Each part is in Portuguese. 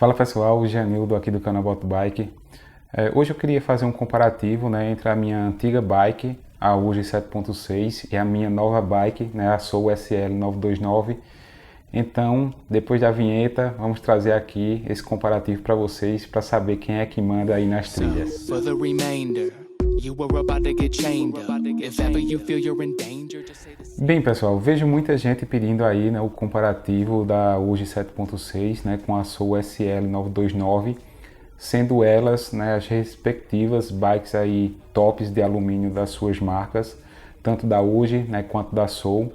Fala pessoal, o Janildo aqui do canal Botobike. Hoje eu queria fazer um comparativo, né, entre a minha antiga bike, a UGI 7.6, e a minha nova bike, né, a Soul SL 929. Então, depois da vinheta, vamos trazer aqui esse comparativo para vocês, para saber quem é que manda aí nas trilhas. Bem pessoal, vejo muita gente pedindo aí, né, o comparativo da UGI 7.6, né, com a Soul SL 929, sendo elas, né, as respectivas bikes aí tops de alumínio das suas marcas, tanto da UGI, né, quanto da Soul,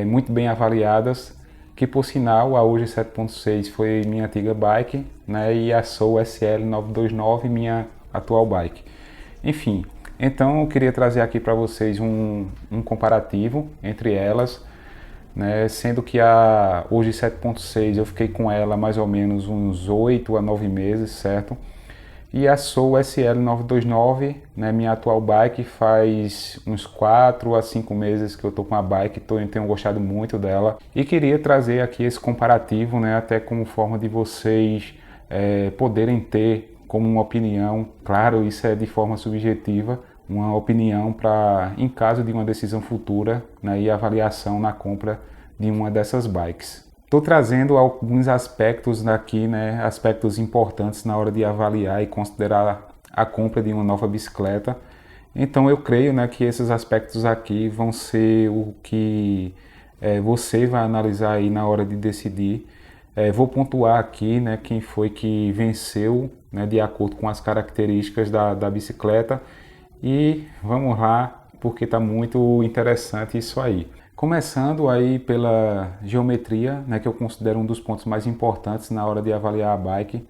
muito bem avaliadas, que por sinal a UGI 7.6 foi minha antiga bike, né, e a Soul SL 929 minha atual bike. Enfim, então eu queria trazer aqui para vocês um comparativo entre elas, né, sendo que a UGI 7.6 eu fiquei com ela mais ou menos uns 8 a 9 meses, certo? E a Soul SL 929, né, minha atual bike, faz uns 4 a 5 meses que eu tô com a bike, tenho gostado muito dela. E queria trazer aqui esse comparativo, né, até como forma de vocês poderem ter como uma opinião, claro, isso é de forma subjetiva, uma opinião para, em caso de uma decisão futura, né, e avaliação na compra de uma dessas bikes. Estou trazendo alguns aspectos aqui, né, aspectos importantes na hora de avaliar e considerar a compra de uma nova bicicleta. Então eu creio, né, que esses aspectos aqui vão ser o que você vai analisar aí na hora de decidir. Vou pontuar aqui, né, quem foi que venceu, né, de acordo com as características da bicicleta, e vamos lá, porque está muito interessante isso aí. Começando aí pela geometria, né, que eu considero um dos pontos mais importantes na hora de avaliar a bike,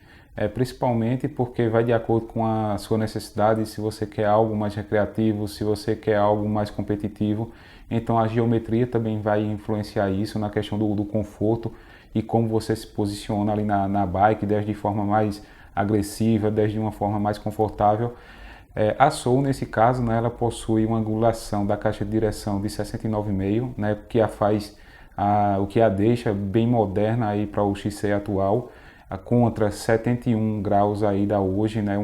principalmente porque vai de acordo com a sua necessidade, se você quer algo mais recreativo, se você quer algo mais competitivo, então a geometria também vai influenciar isso na questão do conforto e como você se posiciona ali na bike, desde de forma mais agressiva, desde uma forma mais confortável. A Soul, nesse caso, né, ela possui uma angulação da caixa de direção de 69,5, né, que o que a deixa bem moderna aí para o XC atual, contra 71 graus aí da hoje, né,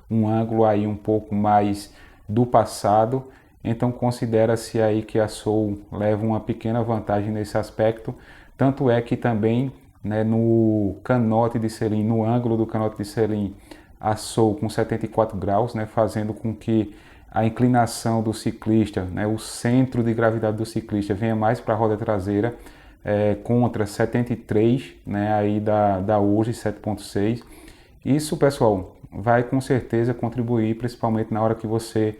um ângulo aí um pouco mais do passado. Então considera-se aí que a Soul leva uma pequena vantagem nesse aspecto, tanto é que também, né, no canote de selim, no ângulo do canote de selim, a Soul com 74 graus, né, fazendo com que a inclinação do ciclista, né, o centro de gravidade do ciclista venha mais para a roda traseira, contra 73, né, aí da UGI 7.6. Isso, pessoal, vai com certeza contribuir, principalmente na hora que você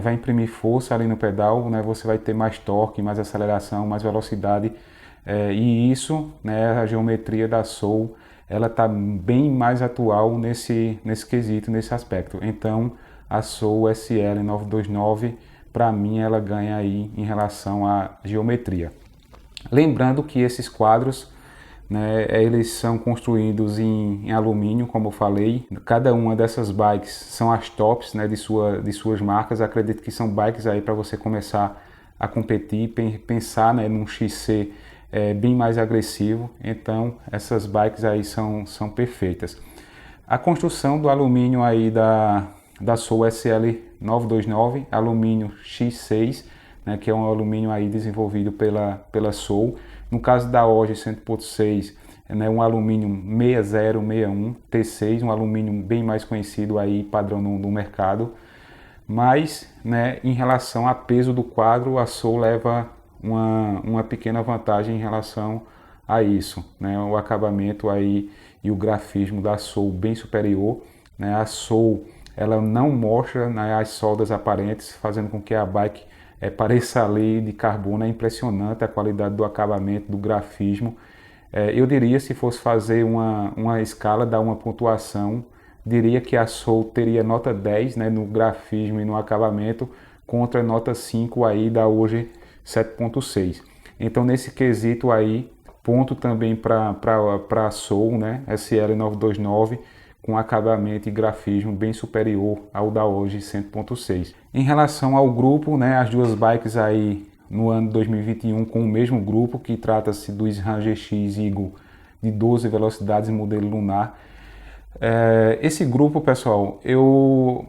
vai imprimir força ali no pedal, né, você vai ter mais torque, mais aceleração, mais velocidade, e isso, né, a geometria da Soul, ela está bem mais atual nesse quesito, nesse aspecto. Então, a Soul SL 929, para mim, ela ganha aí em relação à geometria. Lembrando que esses quadros, né, eles são construídos em alumínio, como eu falei. Cada uma dessas bikes são as tops, né, de suas marcas. Acredito que são bikes aí para você começar a competir, pensar, né, num XC bem mais agressivo. Então essas bikes aí são perfeitas. A construção do alumínio aí da Soul SL 929, alumínio X6, né, que é um alumínio aí desenvolvido pela Soul. No caso da OGI 100.6, né, um alumínio 6061 T6, um alumínio bem mais conhecido aí, padrão no mercado. Mas, né, em relação a peso do quadro, a Soul leva uma pequena vantagem em relação a isso, né? O acabamento aí e o grafismo da Soul bem superior, né? A Soul, ela não mostra, né, as soldas aparentes, fazendo com que a bike pareça ali de carbono. É impressionante a qualidade do acabamento, do grafismo. Eu diria, se fosse fazer uma escala, dar uma pontuação, diria que a Soul teria nota 10, né, no grafismo e no acabamento, contra nota 5 aí da UGI 7.6. Então nesse quesito aí, ponto também para a Soul, né, SL 929, com acabamento e grafismo bem superior ao da UGI 100.6. Em relação ao grupo, né, as duas bikes aí no ano 2021 com o mesmo grupo, que trata-se do SRAM GX Eagle de 12 velocidades modelo lunar. Esse grupo, pessoal, eu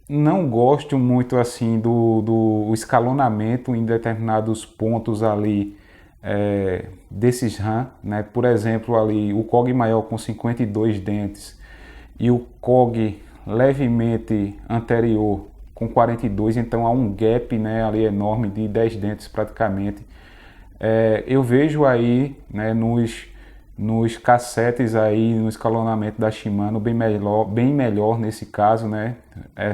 não gosto muito assim do escalonamento em determinados pontos ali desses RAM, né? Por exemplo, ali o COG maior com 52 dentes e o COG levemente anterior com 42, então há um gap, né, ali enorme de 10 dentes praticamente. Eu vejo aí, né, nos cassetes aí, no escalonamento da Shimano, bem melhor nesse caso, né,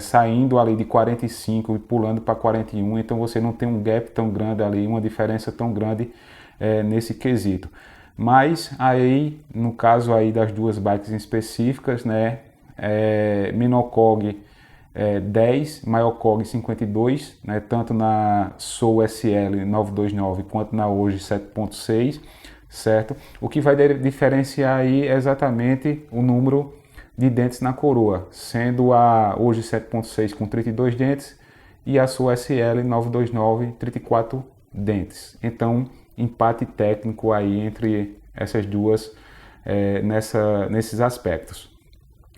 saindo ali de 45 e pulando para 41, então você não tem um gap tão grande ali, uma diferença tão grande nesse quesito. Mas aí, no caso aí das duas bikes específicas, né, menor COG 10, maior COG 52, né, tanto na Soul SL 929 quanto na Hoje 7.6, certo? O que vai diferenciar aí é exatamente o número de dentes na coroa, sendo a Hoje 7.6 com 32 dentes e a Soul SL 929 34 dentes. Então, empate técnico aí entre essas duas nesses aspectos.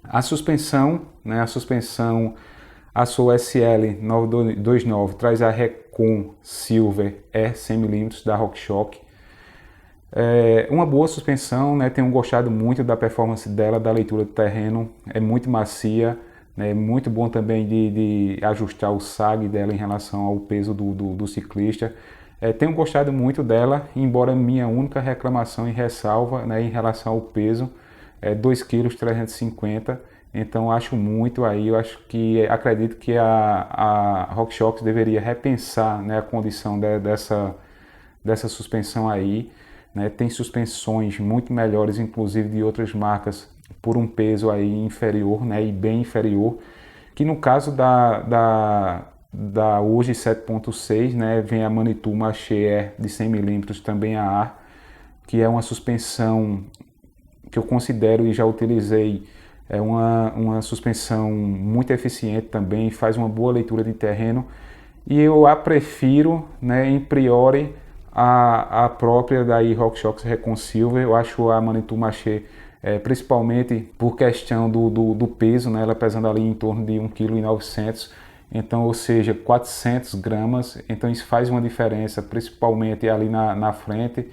A suspensão, né, a Soul SL 929 traz a Recon Silver E 100 mm da RockShox. Uma boa suspensão, né, tenho gostado muito da performance dela, da leitura do terreno, é muito macia, né, muito bom também de ajustar o sag dela em relação ao peso do ciclista. Tenho gostado muito dela, embora minha única reclamação e ressalva, né, em relação ao peso, 2,350 kg, então acho muito aí, acredito que a RockShox deveria repensar, né, a condição dessa suspensão aí, né, tem suspensões muito melhores, inclusive de outras marcas, por um peso aí inferior, né, e bem inferior, que no caso da Hoje 7.6, né, vem a Manitou Maché de 100 mm, também a ar, que é uma suspensão que eu considero e já utilizei, uma suspensão muito eficiente também, faz uma boa leitura de terreno, e eu a prefiro, né, em priori a própria da RockShox Recon Silver. Eu acho a Manitou Maché, principalmente por questão do peso, né, ela pesando ali em torno de 1,9 kg, então, ou seja, 400 gramas, então isso faz uma diferença, principalmente ali na frente,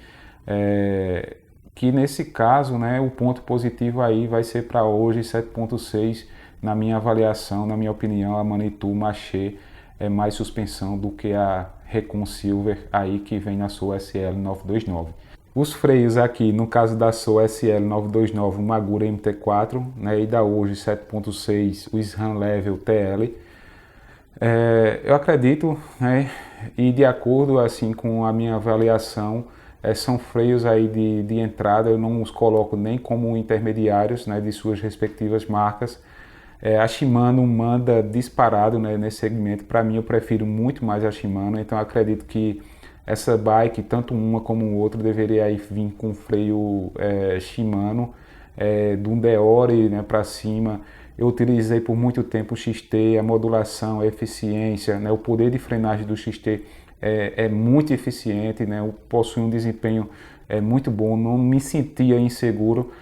que nesse caso, né, o ponto positivo aí vai ser para Hoje 7.6, na minha avaliação, na minha opinião, a Manitou Maché é mais suspensão do que a Recon Silver aí que vem na Soul SL 929. Os freios aqui, no caso da Soul SL 929, o Magura MT4, né, e da Hoje 7.6, o SRAM Level TL. Eu acredito, né, e de acordo assim com a minha avaliação, são freios aí de entrada, eu não os coloco nem como intermediários, né, de suas respectivas marcas. A Shimano manda disparado, né, nesse segmento. Para mim, eu prefiro muito mais a Shimano, então acredito que essa bike, tanto uma como outra, deveria aí vir com freio Shimano, de um Deore, né, para cima. Eu utilizei por muito tempo o XT, a modulação, a eficiência, né, o poder de frenagem do XT é muito eficiente, né, possui um desempenho muito bom, não me sentia inseguro,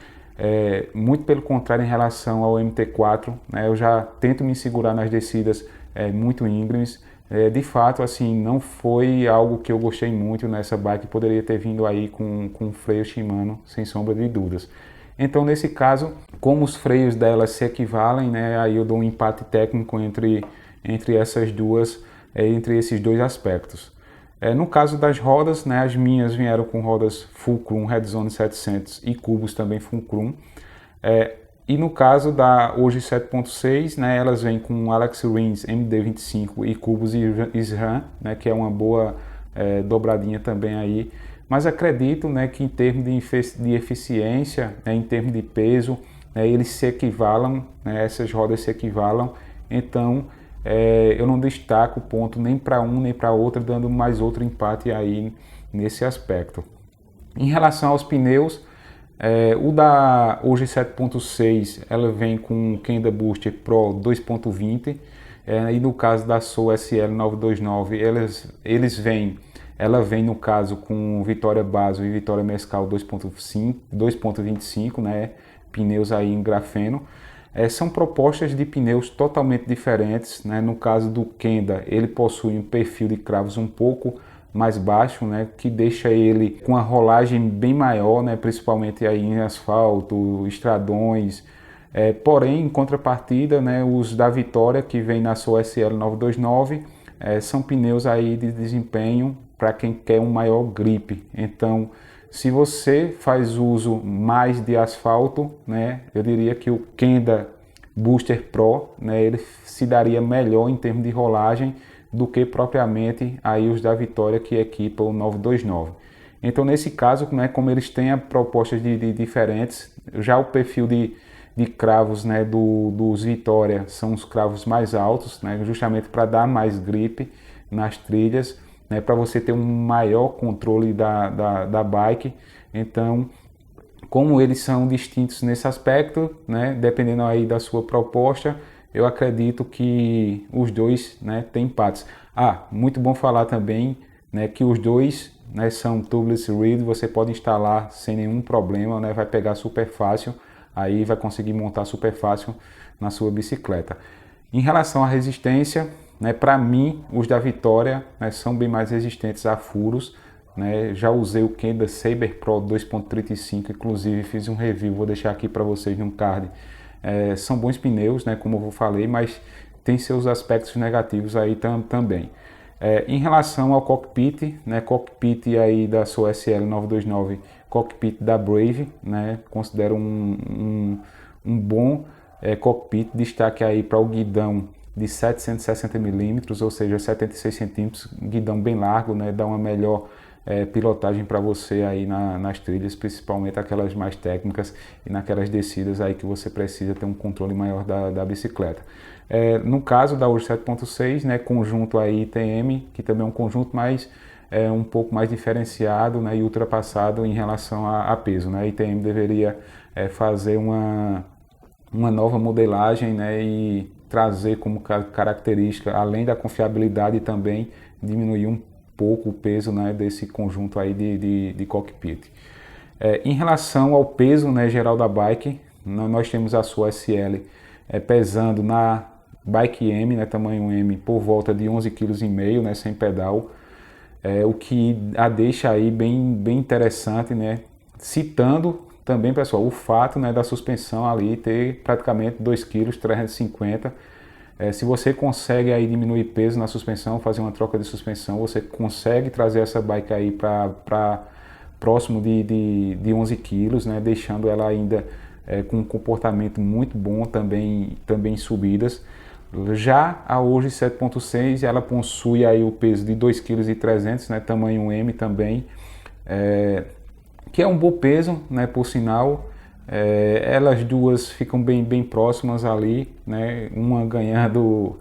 muito pelo contrário em relação ao MT4, né, eu já tento me segurar nas descidas muito íngremes. De fato, assim, não foi algo que eu gostei muito nessa bike, poderia ter vindo aí com freio Shimano, sem sombra de dúvidas. Então, nesse caso, como os freios dela se equivalem, né, aí eu dou um empate técnico entre essas duas, entre esses dois aspectos. No caso das rodas, né, as minhas vieram com rodas Full Chrome Redzone 700 e cubos também Full Chrome. E no caso da Hoje 7.6, né, elas vêm com Alex Rins MD25 e cubos SRAM, né, que é uma boa dobradinha também aí. Mas acredito, né, que em termos de eficiência, né, em termos de peso, né, eles se equivalam, né, essas rodas se equivalam. Então, eu não destaco ponto nem para um nem para outra, dando mais outro empate aí nesse aspecto. Em relação aos pneus, o da Hoje 7.6, ela vem com Kenda Booster Pro 2.20, e no caso da Soul SL 929, eles vêm ela vem no caso com Vitória Baso e Vitória Mescal 2.25, né, pneus aí em grafeno. São propostas de pneus totalmente diferentes, né? No caso do Kenda, ele possui um perfil de cravos um pouco mais baixo, né, que deixa ele com a rolagem bem maior, né, principalmente aí em asfalto, estradões. Porém, em contrapartida, né, os da Vitória, que vem na sua SL 929, são pneus aí de desempenho para quem quer um maior grip. Então, se você faz uso mais de asfalto, né, eu diria que o Kenda Booster Pro, né, ele se daria melhor em termos de rolagem do que propriamente aí os da Vitória que equipa o 929. Então, nesse caso, né, como eles têm propostas de diferentes, já o perfil de cravos, né, dos Vitória são os cravos mais altos, né, justamente para dar mais grip nas trilhas, né, para você ter um maior controle da bike. Então, como eles são distintos nesse aspecto, né, dependendo aí da sua proposta, eu acredito que os dois, né, têm empates. Muito bom falar também, né, que os dois, né, são tubeless reed, você pode instalar sem nenhum problema, né, vai pegar super fácil, aí vai conseguir montar super fácil na sua bicicleta. Em relação à resistência, né, para mim, os da Vitória, né, são bem mais resistentes a furos, né? Já usei o Kenda Saber Pro 2.35, inclusive fiz um review, vou deixar aqui para vocês no card. São bons pneus, né, como eu falei, mas tem seus aspectos negativos aí também. Em relação ao cockpit, né, cockpit aí da sua SL 929, cockpit da Brave, né, considero um bom cockpit, destaque aí para o guidão de 760 mm, ou seja, 76 centímetros, guidão bem largo, né, dá uma melhor pilotagem para você aí nas trilhas, principalmente aquelas mais técnicas e naquelas descidas aí que você precisa ter um controle maior da bicicleta. No caso da Urus 7.6, né, conjunto aí ITM, que também é um conjunto mais um pouco mais diferenciado, né, e ultrapassado em relação a peso, né. A ITM deveria fazer uma nova modelagem, né, e trazer como característica, além da confiabilidade, também diminuir um pouco o peso, né, desse conjunto aí de cockpit. Em relação ao peso, né, geral da bike, nós temos a sua SL pesando na Bike M, né, tamanho M, por volta de 11,5 kg, né, sem pedal, o que a deixa aí bem interessante, né, citando também, pessoal, o fato, né, da suspensão ali ter praticamente 2,350 kg. Se você consegue aí diminuir peso na suspensão, fazer uma troca de suspensão, você consegue trazer essa bike aí para próximo de 11 kg, né, deixando ela ainda com um comportamento muito bom também em subidas. Já a Urus 7.6, ela possui aí o peso de 2,3 kg, né, tamanho M também, que é um bom peso, né, por sinal. Elas duas ficam bem próximas ali, né, uma ganhando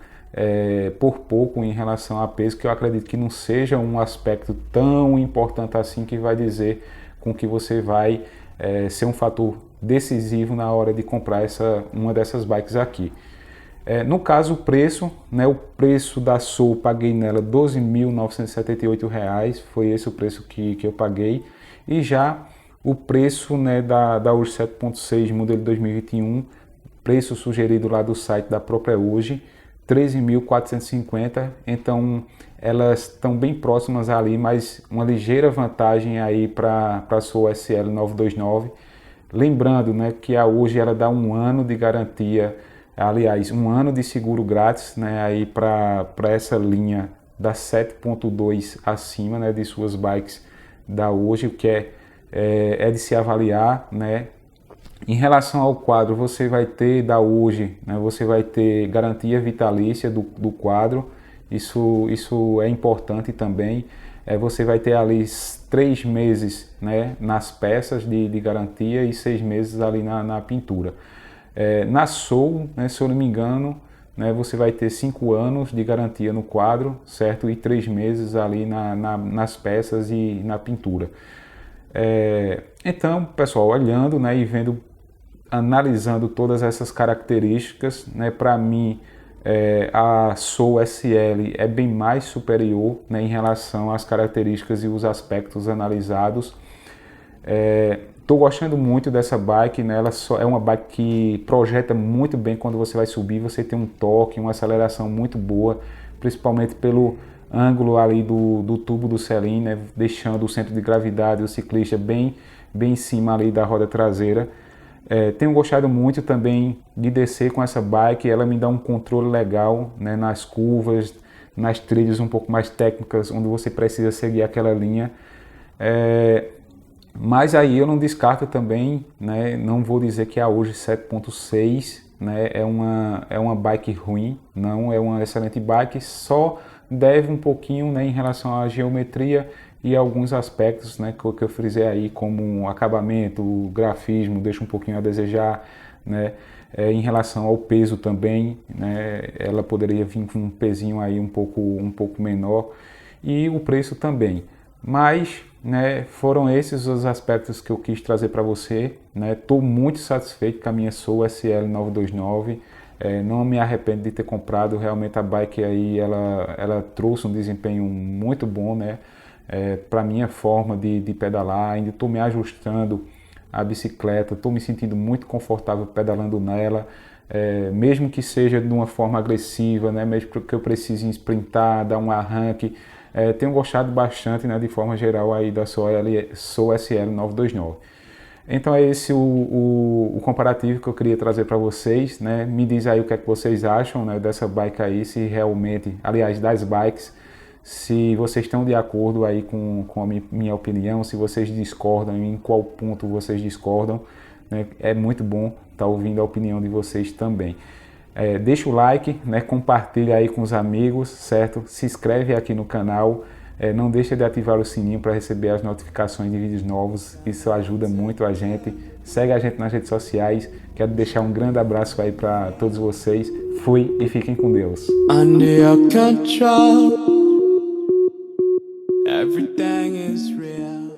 por pouco em relação a peso, que eu acredito que não seja um aspecto tão importante assim que vai dizer com que você vai ser um fator decisivo na hora de comprar uma dessas bikes aqui. No caso, o preço, né, o preço da Soul, paguei nela R$ 12.978, foi esse o preço que eu paguei. E já o preço, né, da Urus 7.6 modelo 2021, preço sugerido lá do site da própria Urus, R$ 13.450. Então elas estão bem próximas ali, mas uma ligeira vantagem aí para a sua SL 929. Lembrando, né, que a Urus ela dá um ano de garantia, aliás, um ano de seguro grátis, né, aí para essa linha da 7.2 acima, né, de suas bikes da Urus, o que é de se avaliar, né. Em relação ao quadro, você vai ter da Urus, né, você vai ter garantia vitalícia do quadro, isso é importante também. Você vai ter ali 3 meses, né, nas peças de garantia e 6 meses ali na pintura. Na Soul, né, se eu não me engano, né, você vai ter 5 anos de garantia no quadro, certo? E 3 meses ali nas peças e na pintura. Então, pessoal, olhando, né, e vendo, analisando todas essas características, né, para mim A Soul SL é bem mais superior, né, em relação às características e os aspectos analisados. Estou gostando muito dessa bike, né? Ela é uma bike que projeta muito bem quando você vai subir, você tem um torque, uma aceleração muito boa, principalmente pelo ângulo ali do tubo do selim, né? Deixando o centro de gravidade do ciclista bem em cima ali da roda traseira. Tenho gostado muito também de descer com essa bike, ela me dá um controle legal, né, nas curvas, nas trilhas um pouco mais técnicas, onde você precisa seguir aquela linha. Mas aí eu não descarto também, né, não vou dizer que a Urge 7.6, né, é uma bike ruim, não é uma excelente bike, só deve um pouquinho, né, em relação à geometria e alguns aspectos, né, que eu frisei aí, como acabamento, grafismo, deixa um pouquinho a desejar, né, em relação ao peso também, né, ela poderia vir com um pezinho aí um pouco menor, e o preço também. Mas, né, foram esses os aspectos que eu quis trazer para você. Estou muito satisfeito com a minha Soul SL 929. Não me arrependo de ter comprado. Realmente a bike aí ela trouxe um desempenho muito bom, né, para minha forma de pedalar. Ainda estou me ajustando à bicicleta, estou me sentindo muito confortável pedalando nela. Mesmo que seja de uma forma agressiva, né, mesmo que eu precise sprintar, dar um arranque, tenho gostado bastante, né, de forma geral aí da Soul SL 929. Então é esse o comparativo que eu queria trazer para vocês, né? Me diz aí o que é que vocês acham, né, dessa bike aí, se realmente, aliás, das bikes, se vocês estão de acordo aí com a minha opinião, se vocês discordam, em qual ponto vocês discordam, né? É muito bom estar ouvindo a opinião de vocês também. Deixa o like, né? Compartilha aí com os amigos, certo? Se inscreve aqui no canal, não deixa de ativar o sininho para receber as notificações de vídeos novos, isso ajuda muito a gente. Segue a gente nas redes sociais, quero deixar um grande abraço aí para todos vocês. Fui e fiquem com Deus. Under your control, everything is real.